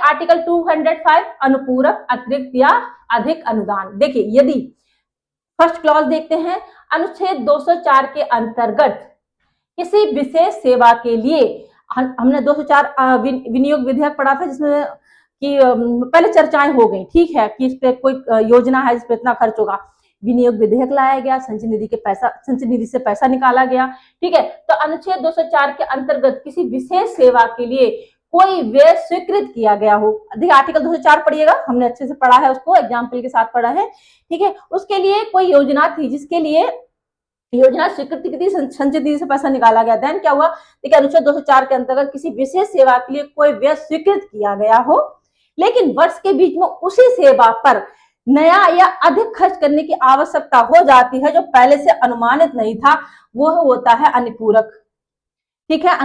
Article 205 अनुपूरक, अतिरिक्त या अधिक अनुदान। देखिए यदि फर्स्ट क्लॉज देखते हैं, अनुच्छेद 204 के अंतर्गत किसी विशेष सेवा के लिए, हमने 204 विनियोग विधेयक पढ़ा था जिसमें कि पहले चर्चाएं हो गई, ठीक है, कि इस पे कोई योजना है जिस पे इतना खर्च होगा, विनियोग विधेयक लाया गया, संचय निधि से पैसा निकाला गया, ठीक है। तो अनुच्छेद 204 के अंतर्गत किसी विशेष सेवा के लिए कोई व्यय स्वीकृत किया गया हो, देखिए आर्टिकल 204 पढ़िएगा, हमने अच्छे से पढ़ा है उसको, एग्जाम्पल के साथ पढ़ा है, ठीक है। उसके लिए कोई योजना थी जिसके लिए योजना स्वीकृति की थी, संचय निधि से पैसा निकाला गया, देन क्या हुआ, देखिए अनुच्छेद 204 के अंतर्गत किसी विशेष सेवा के लिए कोई व्यय स्वीकृत किया गया हो, लेकिन वर्ष के बीच में उसी सेवा पर नया या अधिक खर्च करने की आवश्यकता हो जाती है जो पहले से अनुमानित नहीं था, वो होता है अनुपूरक, ठीक है।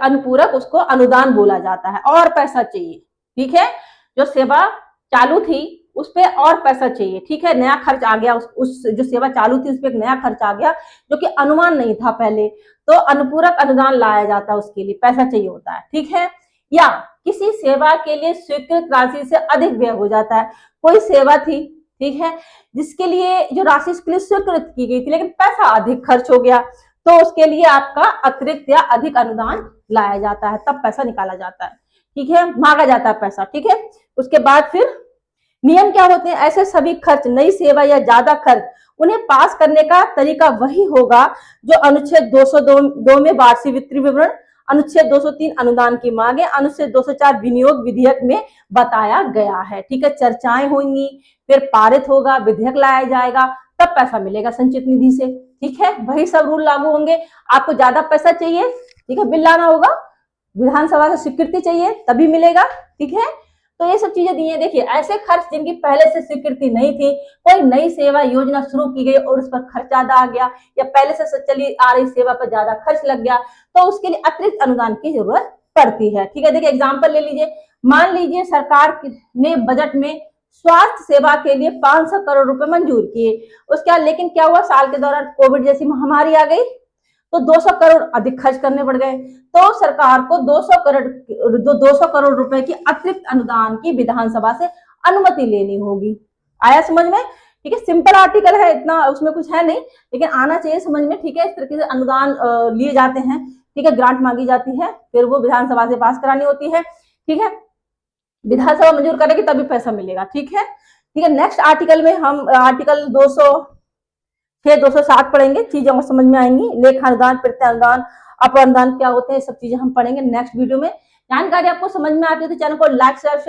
अनुपूरक उसको अनुदान बोला जाता है, और पैसा चाहिए, ठीक है। जो सेवा चालू थी उस पे और पैसा चाहिए, ठीक है, नया खर्च आ गया, उस जो सेवा चालू थी उस पे एक नया खर्च आ गया जो कि अनुमान नहीं था पहले, तो अनुपूरक अनुदान लाया जाता है, उसके लिए पैसा चाहिए होता है, ठीक है। या किसी सेवा के लिए स्वीकृत राशि से अधिक व्यय हो जाता है, कोई सेवा थी, ठीक है, जिसके लिए जो राशि इसके लिए स्वीकृत की गई थी लेकिन पैसा अधिक खर्च हो गया, तो उसके लिए आपका अतिरिक्त या अधिक अनुदान लाया जाता है, तब पैसा निकाला जाता है, ठीक है, मांगा जाता है पैसा, ठीक है। उसके बाद फिर नियम क्या होते हैं, ऐसे सभी खर्च, नई सेवा या ज्यादा खर्च, उन्हें पास करने का तरीका वही होगा जो अनुच्छेद 202 में वार्षिक वित्तीय विवरण, अनुच्छेद 203 अनुदान की मांगे, अनुच्छेद 204 विनियोग विधेयक में बताया गया है, ठीक है। चर्चाएं होंगी, फिर पारित होगा, विधेयक लाया जाएगा, तब पैसा मिलेगा संचित निधि से, ठीक है। वही सब रूल लागू होंगे, आपको ज्यादा पैसा चाहिए, ठीक है, बिल लाना होगा, विधानसभा से स्वीकृति चाहिए तभी मिलेगा, ठीक है। तो ये सब चीजें दी है। देखिए ऐसे खर्च जिनकी पहले से स्वीकृति नहीं थी, कोई नई सेवा योजना शुरू की गई और उस पर खर्च ज्यादा आ गया, या पहले से चली आ रही सेवा पर ज्यादा खर्च लग गया, तो उसके लिए अतिरिक्त अनुदान की जरूरत पड़ती है, ठीक है। देखिए एग्जाम्पल ले लीजिए, मान लीजिए सरकार ने बजट में स्वास्थ्य सेवा के लिए 500 करोड़ रुपए मंजूर किए, उसके बाद लेकिन क्या हुआ, साल के दौरान कोविड जैसी महामारी आ गई तो 200 करोड़ अधिक खर्च करने पड़ गए, तो सरकार को 200 करोड़ रुपए की अतिरिक्त अनुदान की विधानसभा से अनुमति लेनी होगी। आया समझ में, ठीक है। सिंपल आर्टिकल है, इतना उसमें कुछ है नहीं, लेकिन आना चाहिए समझ में, ठीक है। इस तरीके से अनुदान लिए जाते हैं, ठीक है, ग्रांट मांगी जाती है, फिर वो विधानसभा से पास करानी होती है, ठीक है, विधानसभा मंजूर करेगी तभी पैसा मिलेगा, ठीक है, ठीक है। नेक्स्ट आर्टिकल में हम आर्टिकल 207 पढ़ेंगे, चीजें और समझ में आएंगी, लेखा अनुदान, प्रत्यय अनुदान, अपनुदान क्या होते हैं, सब चीजें हम पढ़ेंगे नेक्स्ट वीडियो में। जानकारी आपको समझ में आती है तो चैनल को लाइक शेयर